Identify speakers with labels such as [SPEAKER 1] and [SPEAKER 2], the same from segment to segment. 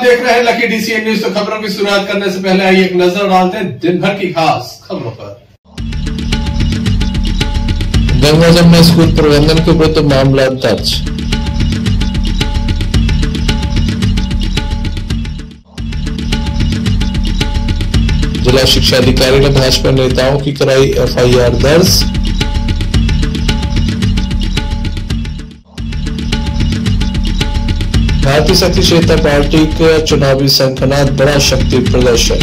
[SPEAKER 1] देख रहे हैं लकी डीसीएन न्यूज। तो खबरों की शुरुआत करने से पहले आइए एक नजर डालते हैं दिन भर की खास खबरों पर।
[SPEAKER 2] गंगा जमुना स्कूल प्रबंधन के ऊपर तो मामला दर्ज। जिला शिक्षा अधिकारी ने भाजपा नेताओं की कराई एफआईआर दर्ज। भारतीय शक्ति चेतना पार्टी का चुनावी संगठनात बड़ा शक्ति प्रदर्शन।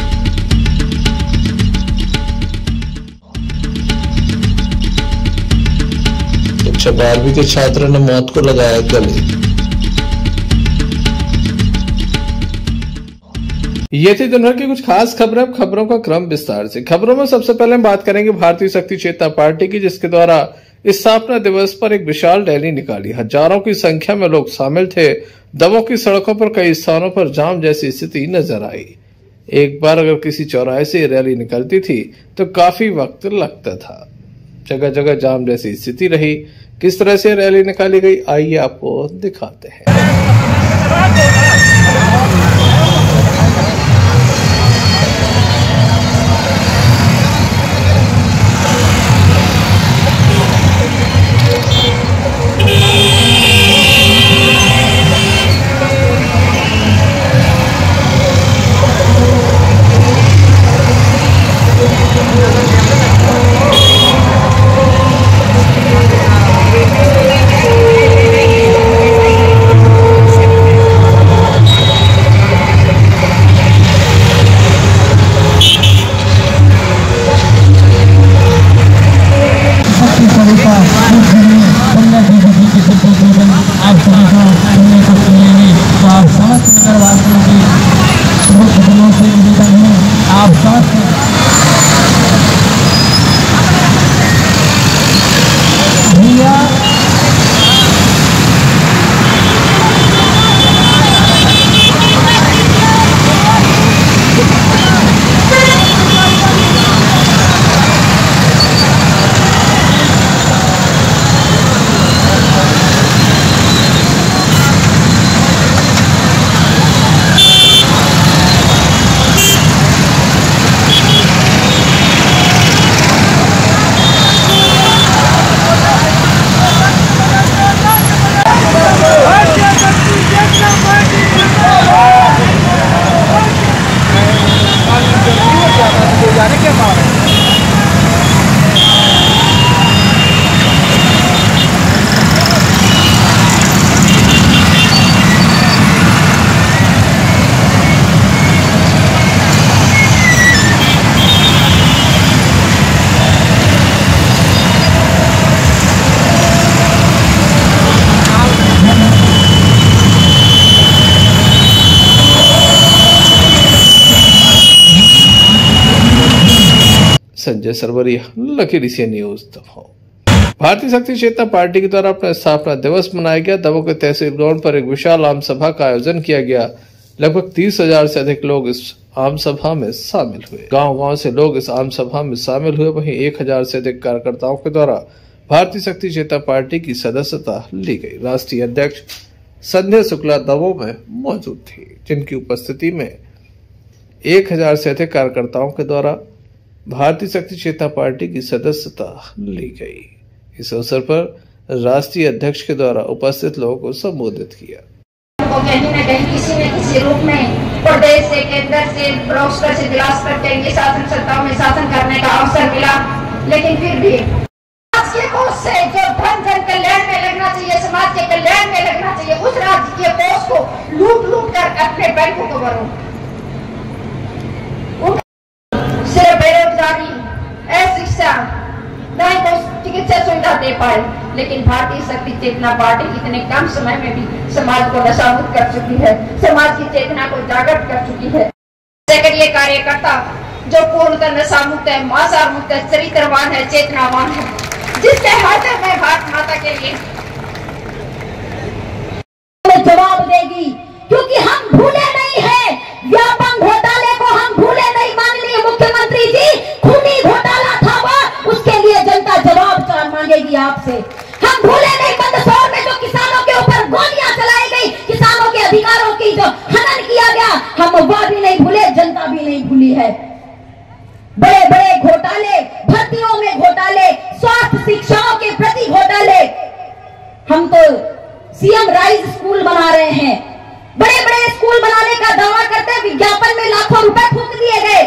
[SPEAKER 2] कक्षा 12वीं के छात्र ने मौत को लगाया गले।
[SPEAKER 3] ये थी दिन भर की कुछ खास खबरें। खबरों का क्रम विस्तार से। खबरों में सबसे पहले हम बात करेंगे भारतीय शक्ति चेतना पार्टी की, जिसके द्वारा इस स्थापना दिवस पर एक विशाल रैली निकाली। हजारों की संख्या में लोग शामिल थे। दमोह की सड़कों पर कई स्थानों पर जाम जैसी स्थिति नजर आई। एक बार अगर किसी चौराहे से रैली निकलती थी तो काफी वक्त लगता था। जगह जगह जाम जैसी स्थिति रही। किस तरह से रैली निकाली गई, आइए आपको दिखाते हैं। Sanjay Sarwariya, Lucky DCN news Damoh. Bharatiya Shakti चेतना पार्टी के द्वारा अपना स्थापना दिवस मनाया गया। दमोह के तहसील ग्राउंड पर एक विशाल आम सभा का आयोजन किया गया। लगभग 30,000 से अधिक लोग इस आम सभा में शामिल हुए। गांव-गांव से लोग इस आम सभा में शामिल हुए। वहीं 1000 से अधिक कार्यकर्ताओं के द्वारा भारतीय शक्ति चेतना पार्टी की सदस्यता ली गई। राष्ट्रीय अध्यक्ष संध्या शुक्ला दमोह में मौजूद थी, जिनकी उपस्थिति में 1000 से अधिक कार्यकर्ताओं के द्वारा भारतीय शक्ति चेतना पार्टी की सदस्यता ली गई। इस अवसर पर राष्ट्रीय अध्यक्ष के द्वारा उपस्थित लोगों को संबोधित किया।
[SPEAKER 4] कहीं न कहीं किसी न किसी रूप में प्रदेश से, केंद्र से, ब्लॉक स्तर से, जिला स्तर के ये शासन सत्ताओं में शासन करने का अवसर मिला, लेकिन फिर भी राजकीय कोष से जो धन जन कल्याण में लगना चाहिए, समाज के कल्याण में लगना चाहिए, उस राजकीय कोष को लूट लूट कर अपने बैंकों को भरो। सिर्फ बेरोजगारी, अशिक्षा, न ही चिकित्सा सुविधा दे पाए, लेकिन भारतीय शक्ति चेतना पार्टी इतने कम समय में भी समाज को नशामुक्त कर चुकी है, समाज की चेतना को जागृत कर चुकी है। ये कार्यकर्ता जो पूर्णतः नशामुक्त है, मांसाहार मुक्त है, चरित्रवान है, चेतनावान है, जिसके हृदय में भारत माता के लिए
[SPEAKER 5] जवाब देगी, क्योंकि हम भूले नहीं हैं व्यापम घोटाले को, हम भूले नहीं। माननीय मुख्यमंत्री जी, खूनी घोटाला था वो, उसके लिए जनता जवाब मांगेगी आपसे। हम भूले नहीं मंदसौर में जो किसानों के ऊपर गोलियां चलाई गई, किसानों के अधिकारों की जो हनन किया गया, मिली है। बड़े बड़े घोटाले, भर्तियों में घोटाले, स्वास्थ्य शिक्षाओं के प्रति घोटाले। हम तो सीएम राइज स्कूल बना रहे हैं, बड़े बड़े स्कूल बनाने का दावा करते, विज्ञापन में लाखों रुपए फूंक दिए गए।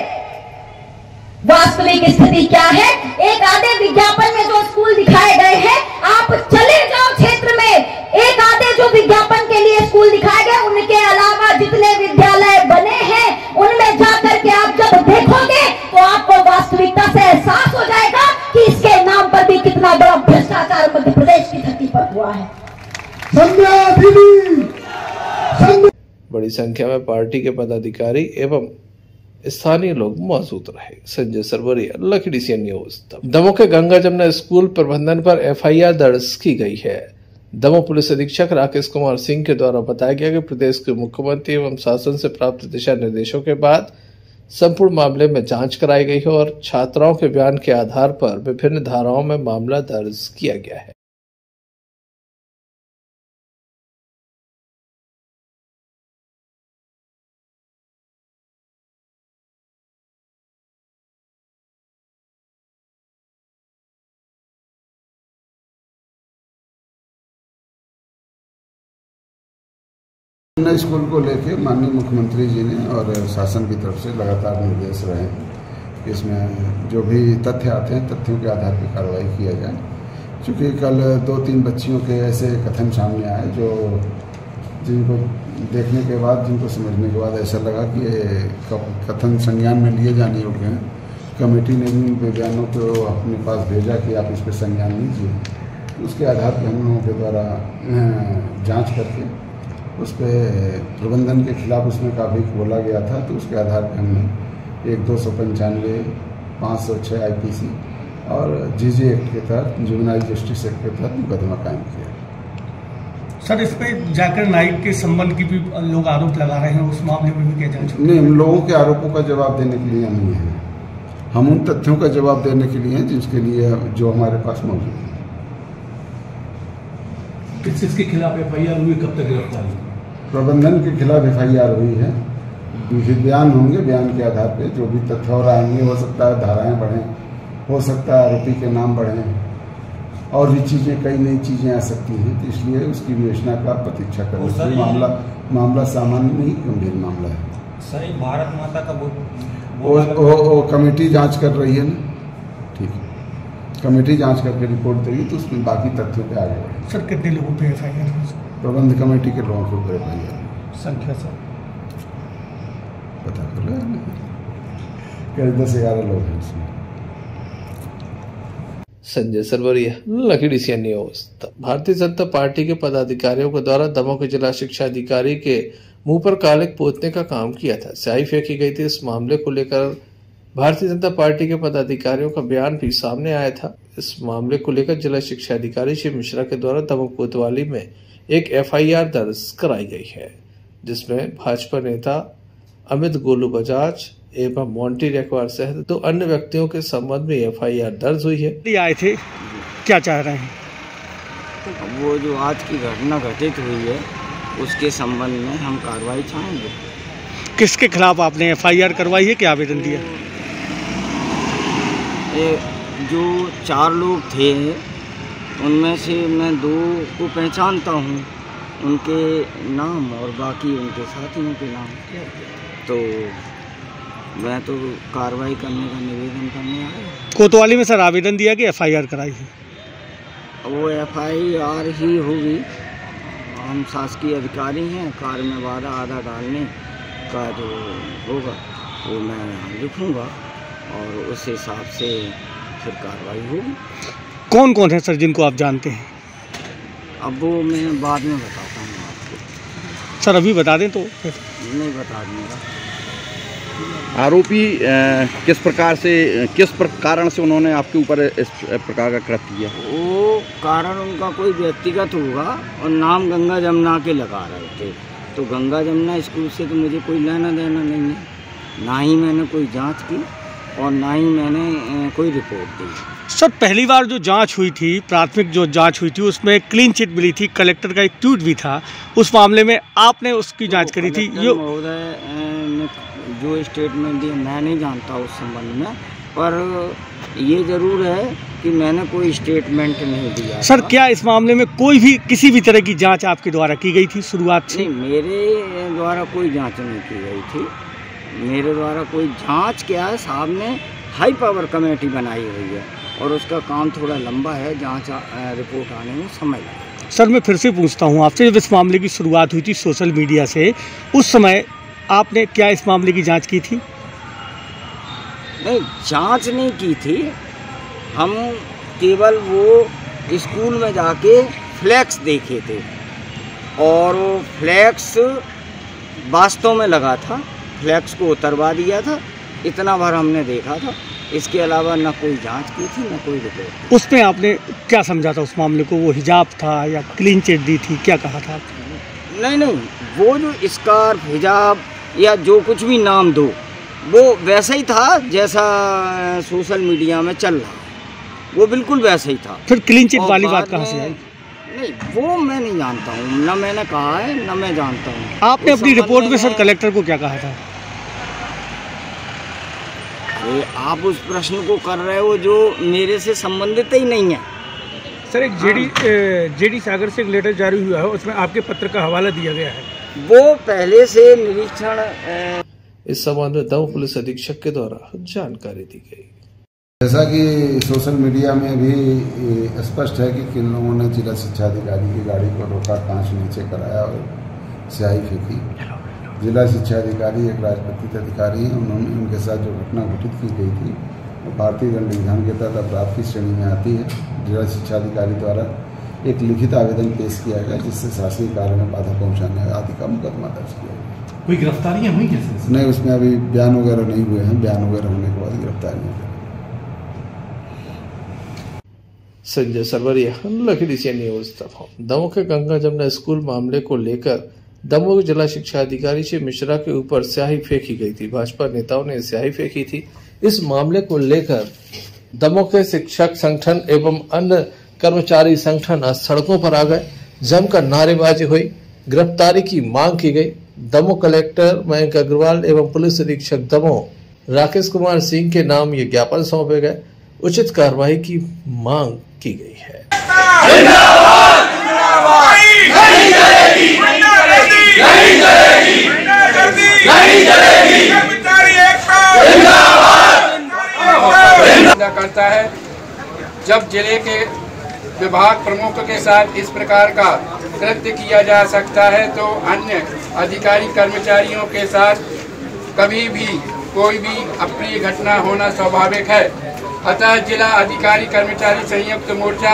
[SPEAKER 5] वास्तविक स्थिति क्या है? एक आधे विज्ञापन में जो स्कूल दिखाए गए हैं, आप चले जाओ क्षेत्र में, एक आधे जो विज्ञापन के लिए स्कूल दिखाए गए, उनके अलावा जितने विद्यालय बने हैं उनमें जाकर के आप जब देखोगे तो आपको वास्तविकता से एहसास हो जाएगा कि इसके नाम पर भी कितना बड़ा भ्रष्टाचार मध्य प्रदेश की धरती पर हुआ है।
[SPEAKER 3] बड़ी संख्या में पार्टी के पदाधिकारी एवं स्थानीय लोग मौजूद रहे। Sanjay Sarwariya, Lakhidih CN news. दमोह के गंगा जमुना स्कूल प्रबंधन पर एफआईआर दर्ज की गई है। दमोह पुलिस अधीक्षक राकेश कुमार सिंह के द्वारा बताया गया कि प्रदेश के मुख्यमंत्री एवं शासन से प्राप्त दिशा निर्देशों के बाद संपूर्ण मामले में जांच कराई गई है और छात्राओं के बयान के आधार पर विभिन्न धाराओं में मामला दर्ज किया गया है।
[SPEAKER 6] स्कूल को लेके माननीय मुख्यमंत्री जी ने और शासन की तरफ से लगातार निर्देश रहे हैं। इसमें जो भी तथ्य आते हैं, तथ्यों के आधार पर कार्रवाई किया जाए। क्योंकि कल 2-3 बच्चियों के ऐसे कथन सामने आए जो जिनको देखने के बाद, जिनको समझने के बाद ऐसा लगा कि ये कथन संज्ञान में लिए जाने योग्य हैं। कमेटी ने भी उनके बयानों को अपने पास भेजा कि आप इस पर संज्ञान लीजिए। उसके आधार पर हम लोगों के द्वारा जाँच करके उस पर प्रबंधन के खिलाफ उसमें काफ़ी बोला गया था, तो उसके आधार पर हमने 1295, 506 आईपीसी और जीजे एक्ट के तहत, जुवेनाइल जस्टिस एक्ट के तहत मुकदमा कायम किया।
[SPEAKER 7] सर, इस पे जाकर नाइक के संबंध की भी लोग आरोप लगा रहे हैं, उस मामले में भी क्या जांच?
[SPEAKER 6] नहीं, हम लोगों के आरोपों का जवाब देने के लिए नहीं है, हम उन तथ्यों का जवाब देने के लिए हैं जिसके लिए जो हमारे पास मौजूद है।
[SPEAKER 8] किसके खिलाफ एफआईआर हुई, कब तक गिरफ्तारी?
[SPEAKER 6] प्रबंधन के खिलाफ एफआईआर हुई है। बयान होंगे, बयान के आधार पे जो भी तथ्य और आएंगे, हो सकता है धाराएं बढ़ें, हो सकता है आरोपी के नाम बढ़ें और भी चीज़ें, कई नई चीज़ें आ सकती हैं। तो इसलिए उसकी विवेचना का प्रतीक्षा करें। मामला सामान्य नहीं, गंभीर मामला है।
[SPEAKER 9] सर, भारत माता का
[SPEAKER 6] वो कमेटी जांच कर रही है ना, ठीक है, कमेटी जांच करके रिपोर्ट देगी तो उसमें बाकी तथ्यों पे आगे बढ़ेंगे।
[SPEAKER 7] सर, कितने लोगों पे एफआईआर?
[SPEAKER 6] प्रबंध कमेटी के लोगों के ऊपर एफआईआर
[SPEAKER 7] संख्या सर
[SPEAKER 6] पता कर रहे हैं, करीब 10-11 लोग हैं इसमें।
[SPEAKER 3] Sanjay Sarwariya, Lakhidih CN news. Bharatiya Janata party के पदाधिकारियों के द्वारा दमोह के जिला शिक्षा अधिकारी के मुंह पर कालिक पोतने का काम किया था, स्याही फेंकी गई थी। इस मामले को लेकर भारतीय जनता पार्टी के पदाधिकारियों का बयान भी सामने आया था। इस मामले को लेकर जिला शिक्षा अधिकारी श्री मिश्रा के द्वारा दमोह कोतवाली में एक एफआईआर दर्ज कराई गई है, जिसमें भाजपा नेता अमित गोलू बजाज एवं मोंटी रेकवार सहित 2 अन्य व्यक्तियों के संबंध में एफआईआर दर्ज हुई है।
[SPEAKER 7] आए थे, क्या चाह रहे हैं?
[SPEAKER 9] वो जो आज की घटना घटित हुई है उसके संबंध में हम कार्रवाई चाहेंगे।
[SPEAKER 7] किसके खिलाफ आपने एफआईआर करवाई है, क्या आवेदन दिया?
[SPEAKER 9] जो 4 लोग थे उनमें से मैं 2 को पहचानता हूँ, उनके नाम और बाकी उनके साथियों के नाम। तो मैं तो कार्रवाई करने का निवेदन करने आया।
[SPEAKER 7] कोतवाली में सर आवेदन दिया कि एफआईआर कराई है?
[SPEAKER 9] वो एफआईआर ही होगी। हम शासकीय अधिकारी हैं, कार्य में वादा आधा डालने का जो होगा वो मैं लिखूँगा और उस हिसाब से फिर कार्रवाई होगी।
[SPEAKER 7] कौन कौन है सर जिनको आप जानते हैं?
[SPEAKER 9] अब वो मैं बाद में बताता हूँ आपको।
[SPEAKER 7] सर अभी बता दें तो फिर?
[SPEAKER 9] नहीं बता दूँगा।
[SPEAKER 10] आरोपी किस कारण से उन्होंने आपके ऊपर इस प्रकार का कृत्य किया?
[SPEAKER 9] वो कारण उनका कोई व्यक्तिगत होगा और नाम गंगा जमुना के लगा रहे थे। तो गंगा जमुना स्कूल से तो मुझे कोई लेना देना नहीं है, ना ही मैंने कोई जांच की और ना ही मैंने कोई रिपोर्ट दी।
[SPEAKER 7] सर पहली बार जो जांच हुई थी, प्राथमिक जो जांच हुई थी, उसमें क्लीन चिट मिली थी, कलेक्टर का एक ट्वीट भी था, उस मामले में आपने उसकी जांच करी थी।
[SPEAKER 9] महोदय ने जो स्टेटमेंट दिए मैं नहीं जानता उस संबंध में, पर ये ज़रूर है कि मैंने कोई स्टेटमेंट नहीं दिया।
[SPEAKER 7] सर, क्या इस मामले में कोई भी किसी भी तरह की जांच आपके द्वारा की गई थी शुरुआत से?
[SPEAKER 9] नहीं, मेरे द्वारा कोई जांच नहीं की गई थी। मेरे द्वारा कोई जांच क्या है, साहब ने हाई पावर कमेटी बनाई हुई है और उसका काम थोड़ा लंबा है, जांच रिपोर्ट आने में समय लगेगा।
[SPEAKER 7] सर, मैं फिर से पूछता हूँ आपसे, जब इस मामले की शुरुआत हुई थी सोशल मीडिया से, उस समय आपने क्या इस मामले की जांच की थी?
[SPEAKER 9] नहीं, जांच नहीं की थी। हम केवल वो स्कूल में जाके फ्लैक्स देखे थे और वो फ्लैक्स वास्तव में लगा था, फ्लैक्स को उतरवा दिया था, इतना भर हमने देखा था। इसके अलावा न कोई जांच की थी न कोई रिपोर्ट।
[SPEAKER 7] उसमें आपने क्या समझा था उस मामले को? वो हिजाब था या क्लीन चिट दी थी, क्या कहा था?
[SPEAKER 9] नहीं, वो जो स्कार्फ, हिजाब या जो कुछ भी नाम दो, वो वैसा ही था जैसा सोशल मीडिया में चल रहा है, वो बिल्कुल वैसा ही था।
[SPEAKER 7] फिर क्लीन चिट वाली बात कहाँ से आई?
[SPEAKER 9] नहीं, वो मैं नहीं जानता हूँ, न मैंने कहा है न मैं जानता हूँ।
[SPEAKER 7] आपने अपनी रिपोर्ट में सर कलेक्टर को क्या कहा था?
[SPEAKER 9] आप उस प्रश्न को कर रहे हो जो मेरे से संबंधित ही नहीं है।
[SPEAKER 8] सर, एक जेडी सागर से एक लेटर जारी हुआ है, उसमें आपके पत्र का हवाला दिया गया है।
[SPEAKER 9] वो पहले से निरीक्षण
[SPEAKER 3] इस संबंध में दमोह पुलिस अधीक्षक के द्वारा जानकारी दी गई।
[SPEAKER 6] जैसा कि सोशल मीडिया में भी स्पष्ट है कि किन लोगों ने जिला शिक्षा अधिकारी की गाड़ी को रोका, कांच नीचे कराया और स्याही फेंकी। जिला शिक्षा अधिकारी एक राजपत्रित अधिकारी हैं, उन्होंने उनके साथ जो घटना घटित की गई थी वो भारतीय दंड विधान के तहत अपराध की श्रेणी में आती है। जिला शिक्षा अधिकारी द्वारा एक लिखित आवेदन पेश किया गया जिससे शासकीय कार्य में बाधा पहुंचाने आदि का मुकदमा दर्ज किया गया।
[SPEAKER 8] कोई गिरफ्तारियां हुई कैसे?
[SPEAKER 6] नहीं, उसमें अभी बयान वगैरह नहीं हुए हैं, बयान वगैरह होने के बाद गिरफ्तारियां।
[SPEAKER 3] संजय सरवरिया, लखीडीसी न्यूज दमोह के गंगा जमुना स्कूल मामले को लेकर दमोह जिला शिक्षा अधिकारी श्री मिश्रा के ऊपर स्याही फेंकी गई थी। भाजपा नेताओं ने स्याही फेंकी थी। इस मामले को लेकर दमोह के शिक्षक संगठन एवं अन्य कर्मचारी संगठन आज सड़कों पर आ गए, जमकर नारेबाजी हुई, गिरफ्तारी की मांग की गई। दमोह कलेक्टर मयंक अग्रवाल एवं पुलिस अधीक्षक दमोह राकेश कुमार सिंह के नाम ये ज्ञापन सौंपे गए। उचित कार्रवाई की मांग की गई है।
[SPEAKER 11] करता है जब जिले के विभाग प्रमुख के साथ इस प्रकार का कृत्य किया जा सकता है तो अन्य अधिकारी कर्मचारियों के साथ कभी भी कोई भी अप्रिय घटना होना स्वाभाविक है। अतः जिला अधिकारी कर्मचारी संयुक्त मोर्चा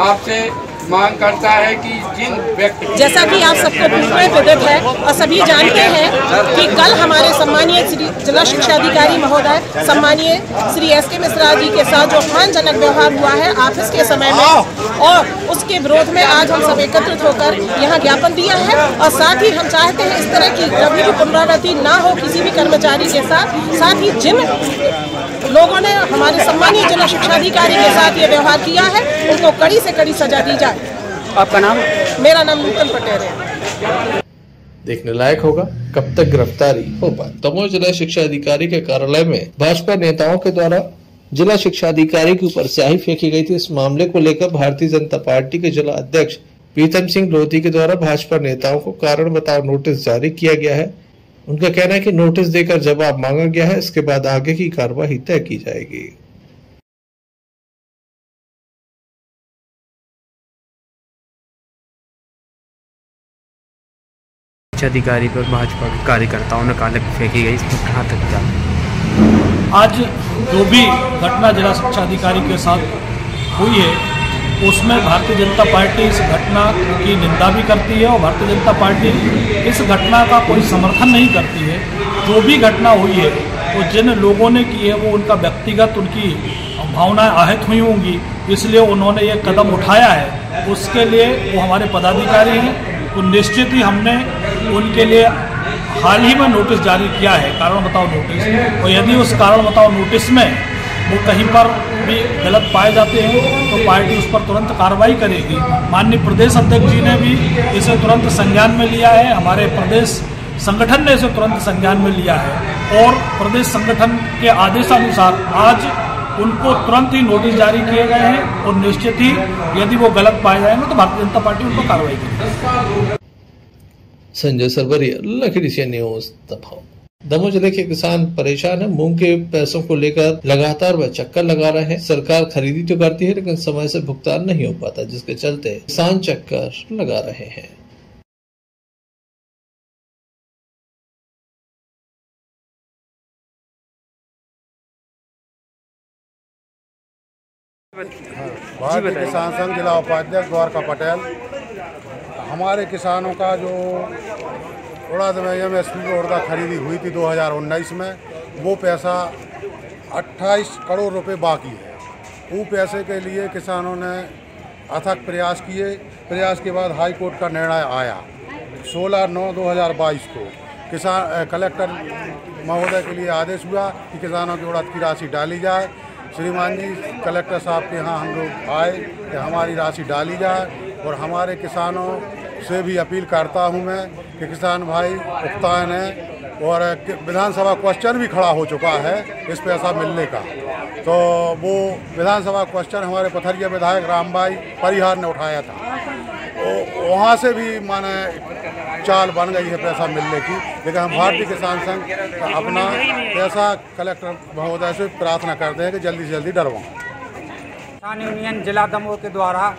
[SPEAKER 11] आपसे मांग करता है कि जिन व्यक्ति,
[SPEAKER 12] जैसा कि आप सबको विदित है और सभी जानते हैं कि कल हमारे सम्मानीय जिला शिक्षा अधिकारी महोदय सम्मानीय श्री एस.के. मिश्रा जी के साथ जो अपमानजनक व्यवहार हुआ है ऑफिस के समय में, और उसके विरोध में आज हम सब एकत्रित होकर यहाँ ज्ञापन दिया है। और साथ ही हम चाहते हैं इस तरह की कभी भी पुनरावृत्ति ना हो किसी भी कर्मचारी के साथ ही जिन लोगों ने हमारे सम्मानीय जिला शिक्षा अधिकारी के साथ ये व्यवहार किया है उनको कड़ी से कड़ी सजा दी जाए।
[SPEAKER 7] आपका नाम?
[SPEAKER 12] मेरा नाम नूतन पटेल है।
[SPEAKER 3] देखने लायक होगा कब तक गिरफ्तारी हो पाए। दमोह जिला शिक्षा अधिकारी के कार्यालय में भाजपा नेताओं के द्वारा जिला शिक्षा अधिकारी के ऊपर स्याही फेंकी गई थी। इस मामले को लेकर भारतीय जनता पार्टी के जिला अध्यक्ष प्रीतम सिंह लोधी के द्वारा भाजपा नेताओं को कारण बताओ नोटिस जारी किया गया है। उनका कहना है कि नोटिस देकर जवाब मांगा गया है, इसके बाद आगे की कार्रवाई तय की जाएगी।
[SPEAKER 13] अधिकारी पर भाजपा के कार्यकर्ताओं ने काले फेंकी गई, इसमें कहाँ तक जा?
[SPEAKER 8] आज जो भी घटना जिला शिक्षा अधिकारी के साथ हुई है उसमें भारतीय जनता पार्टी इस घटना की निंदा भी करती है और भारतीय जनता पार्टी इस घटना का कोई समर्थन नहीं करती है। जो भी घटना हुई है वो जिन लोगों ने की है वो उनका व्यक्तिगत उनकी भावनाएं आहत हुई होंगी, इसलिए उन्होंने ये कदम उठाया है। उसके लिए वो हमारे पदाधिकारी हैं, तो निश्चित ही हमने उनके लिए हाल ही में नोटिस जारी किया है, कारण बताओ नोटिस। और यदि उस कारण बताओ नोटिस में वो कहीं पर भी गलत पाए जाते हैं तो पार्टी उस पर तुरंत कार्रवाई करेगी। माननीय प्रदेश अध्यक्ष जी ने भी इसे तुरंत संज्ञान में लिया है। हमारे प्रदेश संगठन ने इसे तुरंत संज्ञान में लिया है और प्रदेश संगठन के आदेशानुसार आज उनको तुरंत ही नोटिस जारी किए गए हैं और निश्चित ही यदि वो गलत पाए जाएंगे तो भारतीय जनता पार्टी उनको कार्रवाई करेगी।
[SPEAKER 3] संजय सरवरिया, लखीडीसी न्यूज दमोह। दमोह जिले के किसान परेशान है। मूंग के पैसों को लेकर लगातार वह चक्कर लगा रहे हैं। सरकार खरीदी तो करती है लेकिन समय से भुगतान नहीं हो पाता, जिसके चलते किसान चक्कर लगा रहे हैं।
[SPEAKER 14] भारतीय किसान संघ जिला उपाध्यक्ष द्वारका पटेल। हमारे किसानों का जो उड़द में MSP पे उड़द खरीदी हुई थी 2019 में, वो पैसा 28 करोड़ रुपए बाकी है। वो पैसे के लिए किसानों ने अथक प्रयास किए। प्रयास के बाद हाई कोर्ट का निर्णय आया 16/9/2022 को। कलेक्टर महोदय के लिए आदेश हुआ कि किसानों की उड़द की राशि डाली जाए। श्रीमान जी कलेक्टर साहब के यहाँ हम लोग आए कि हमारी राशि डाली जाए और हमारे किसानों से भी अपील करता हूँ मैं कि किसान भाई भुगतान है और विधानसभा क्वेश्चन भी खड़ा हो चुका है इस पैसा मिलने का। तो वो विधानसभा क्वेश्चन हमारे पथरिया विधायक रामबाई परिहार ने उठाया था, वहाँ से भी माने चाल बन गई है पैसा मिलने की। लेकिन हम भारतीय किसान संघ अपना पैसा कलेक्टर महोदय से प्रार्थना करते हैं कि जल्दी से जल्दी डरवाएं।
[SPEAKER 15] किसान यूनियन जिला दमोह के द्वारा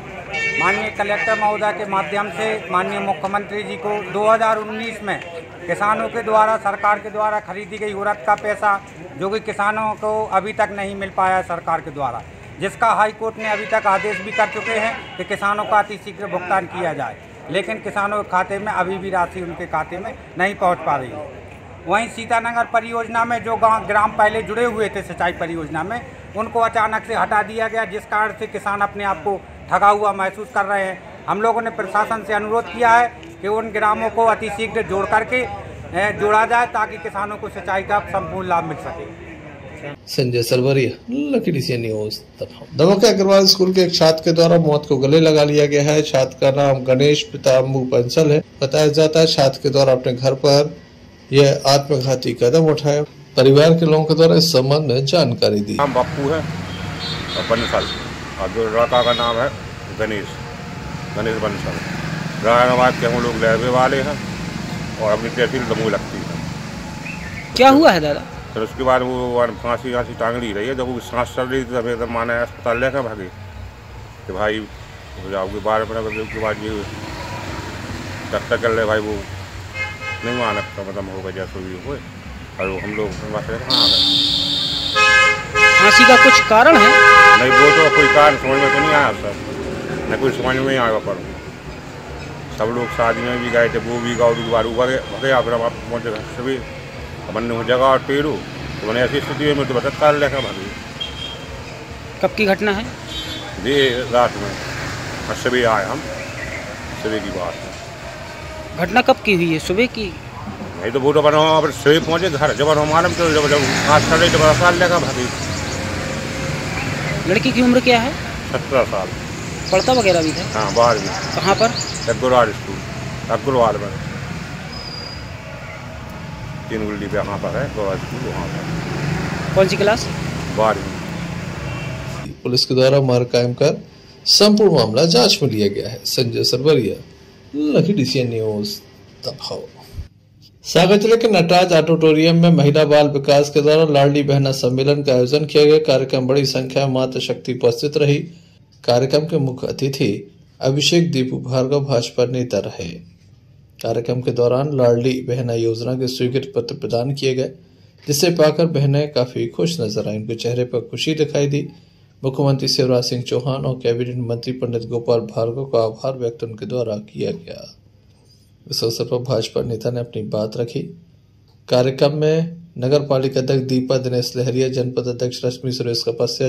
[SPEAKER 15] माननीय कलेक्टर महोदय के माध्यम से माननीय मुख्यमंत्री जी को 2019 में किसानों के द्वारा सरकार के द्वारा खरीदी गई उड़द का पैसा जो कि किसानों को अभी तक नहीं मिल पाया है सरकार के द्वारा, जिसका हाई कोर्ट ने अभी तक आदेश भी कर चुके हैं कि किसानों का अतिशीघ्र भुगतान किया जाए, लेकिन किसानों के खाते में अभी भी राशि उनके खाते में नहीं पहुंच पा रही है। वहीं सीतानगर परियोजना में जो ग्राम पहले जुड़े हुए थे सिंचाई परियोजना में, उनको अचानक से हटा दिया गया, जिस कारण से किसान अपने आप को ठगा हुआ महसूस कर रहे हैं। हम लोगों ने प्रशासन से अनुरोध किया है कि उन ग्रामों को अतिशीघ्र जोड़ करके जोड़ा जाए ताकि किसानों को सिंचाई का संपूर्ण लाभ मिल सके।
[SPEAKER 3] संजय सरवरिया, लखीडीसी न्यूज दमोह। दमोह के अग्रवाल स्कूल के एक छात्र के द्वारा मौत को गले लगा लिया गया है। छात्र का नाम गणेश पिता पंसल है। बताया जाता है छात्र के द्वारा अपने घर पर यह आत्मघाती कदम उठाया। परिवार के लोगों के द्वारा इस संबंध में जानकारी दी।
[SPEAKER 16] नाम बापू है और बंसल, और जो लड़का का नाम है गणेश बंसल। रायनाबाद के हम लोग लहबे वाले हैं और अपनी तहसील दमोह लगती है।
[SPEAKER 7] क्या हुआ है दादा?
[SPEAKER 16] फिर उसके बाद वो फांसी टांगड़ी रही है। जब वो सांस चल रही थी तब एकदम माने अस्पताल लेकर भागे कि भाई हो जाओगे 12 बजे के बाद ये डॉक्टर कर ले भाई वो नहीं माना मतलब होगा जैसे भी हो। और वो हम लोग कहाँ आ गए।
[SPEAKER 7] फांसी का कुछ कारण है?
[SPEAKER 16] नहीं, वो तो कोई कारण समझ में तो नहीं आया सर, नहीं कुछ समझ में नहीं आया। पर सब लोग शादी में भी गए थे, वो भी गाँव बार भगे फिर हम पहुँचे घर से भी बनने हो जगह और टेरू तो मैंने ऐसी स्थिति में तो बचत कार लेकर भागी।
[SPEAKER 7] कब की घटना है?
[SPEAKER 16] ये रात में सुबह आए हम, सुबह की बात है।
[SPEAKER 7] घटना कब की हुई है? सुबह की?
[SPEAKER 16] नहीं तो वो तो बना फिर सुबह पहुँचे घर, जब हम मालूम तो जब आज चल रही तो 12 साल लेकर भागी।
[SPEAKER 7] लड़की की उम्र क्या है?
[SPEAKER 16] 17 साल।
[SPEAKER 7] पढ़ता वगैरह भी था?
[SPEAKER 16] हाँ, बाहर में।
[SPEAKER 7] कहाँ पर?
[SPEAKER 16] अग्रवाल स्कूल, अग्रवाल में 3 गुल्ली पे वहाँ पर है अग्रवाल स्कूल, वहाँ पर।
[SPEAKER 7] कौन सी क्लास?
[SPEAKER 16] 12वीं।
[SPEAKER 3] पुलिस के द्वारा मार कायम कर संपूर्ण मामला जांच में लिया गया है। संजय सरवरिया, लखीडीसी न्यूज दमोह। सागर जिले के नटराज ऑडिटोरियम में महिला बाल विकास के द्वारा लाडली बहना सम्मेलन का आयोजन किया गया। कार्यक्रम बड़ी संख्या में मातृ शक्ति उपस्थित रही। कार्यक्रम के मुख्य अतिथि अभिषेक दीपू भार्गव भाजपा नेता रहे। कार्यक्रम के दौरान लाडली बहना योजना के स्वीकृति पत्र प्रदान किए गए, जिसे पाकर बहनें काफी खुश नजर आई। उनके चेहरे पर खुशी दिखाई दी। मुख्यमंत्री शिवराज सिंह चौहान और कैबिनेट मंत्री पंडित गोपाल भार्गव का आभार व्यक्त उनके द्वारा किया गया। इस अवसर पर भाजपा नेता ने अपनी बात रखी। कार्यक्रम में नगर पालिका अध्यक्ष दीपा दिनेश लहरिया, जनपद अध्यक्ष रश्मि सुरेश कपस्या,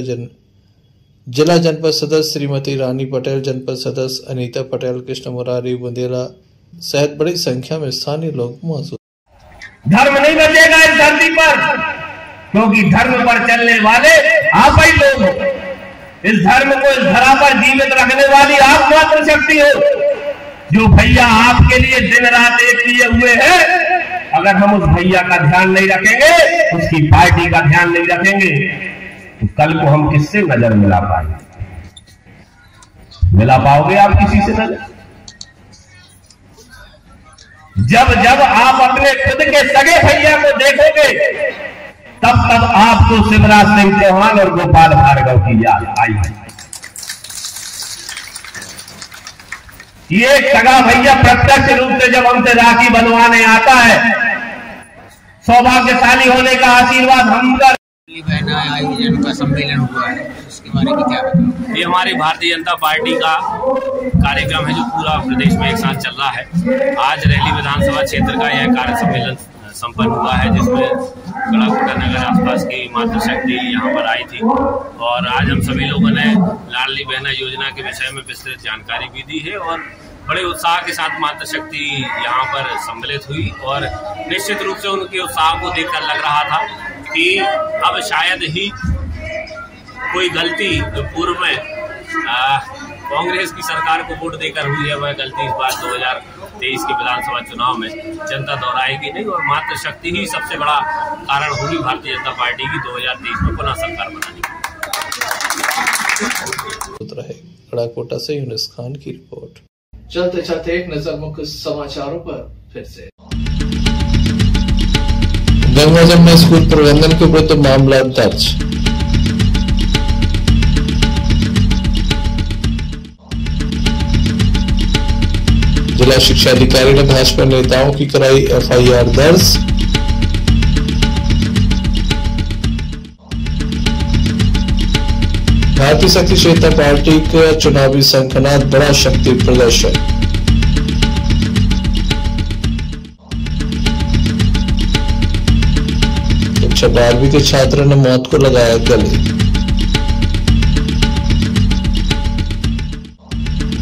[SPEAKER 3] जिला जनपद सदस्य श्रीमती रानी पटेल, जनपद सदस्य अनीता पटेल, कृष्ण मुरारी बुंदेला सहित बड़ी संख्या में स्थानीय लोग मौजूद।
[SPEAKER 17] धर्म नहीं बचेगा इस धरती पर, क्योंकि धर्म पर चलने वाले आप ही लोग हो। इस धर्म को इस धरा पर जीवित रखने वाली आप मात्र शक्ति हो, जो भैया आपके लिए दिन रात एक किए हुए हैं। अगर हम उस भैया का ध्यान नहीं रखेंगे, उसकी पार्टी का ध्यान नहीं रखेंगे, तो कल को हम किससे नजर मिला पाएंगे? मिला पाओगे आप किसी से नजर? जब जब आप अपने खुद के सगे भैया को देखोगे, तब तब आपको शिवराज सिंह चौहान और गोपाल भार्गव की याद आई। ये सगा भैया प्रत्यक्ष रूप से जब हमसे राखी बनवाने आता है, सौभाग्यशाली होने का आशीर्वाद हम कर।
[SPEAKER 18] आयोजन का सम्मेलन हुआ है, इसके बारे में क्या बताओ?
[SPEAKER 19] ये हमारी भारतीय जनता पार्टी का कार्यक्रम है जो पूरा प्रदेश में एक साथ चल रहा है। आज रैली विधानसभा क्षेत्र का यह कार्य सम्मेलन संपन्न हुआ है, जिसमें गढ़ाकोटा नगर आसपास की मातृशक्ति यहाँ पर आई थी और आज हम सभी लोगों ने लाडली बहना योजना के विषय में विस्तृत जानकारी भी दी है और बड़े उत्साह के साथ मातृशक्ति यहाँ पर सम्मिलित हुई और निश्चित रूप से उनके उत्साह को देखकर लग रहा था कि अब शायद ही कोई गलती जो पूर्व में कांग्रेस की सरकार को वोट देकर हुई है, वह गलती इस बार 2023 के विधानसभा चुनाव में जनता दोहराएगी नहीं और मातृशक्ति ही सबसे बड़ा कारण होगी भारतीय जनता पार्टी की 2023 में पुनः सरकार बनाने
[SPEAKER 3] की। गढ़ाकोटा से यूनुस खान की रिपोर्ट। चलते चलते एक नजर मुख्य समाचारों पर फिर से। गंगा जमुना स्कूल प्रबंधन के विरुद्ध मामला दर्ज। जिला शिक्षा अधिकारी ने भाजपा नेताओं की कराई एफआईआर दर्ज। भारतीय शक्ति चेतना पार्टी का चुनावी शंखनाद, बड़ा शक्ति प्रदर्शन। कक्षा 12वीं के छात्र ने मौत को लगाया गले।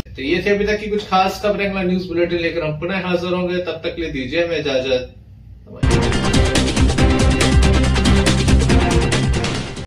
[SPEAKER 1] तो ये थी अभी तक की कुछ खास खबरें। न्यूज बुलेटिन लेकर हम पुनः हाजिर होंगे, तब तक ले दीजिए हमें इजाजत।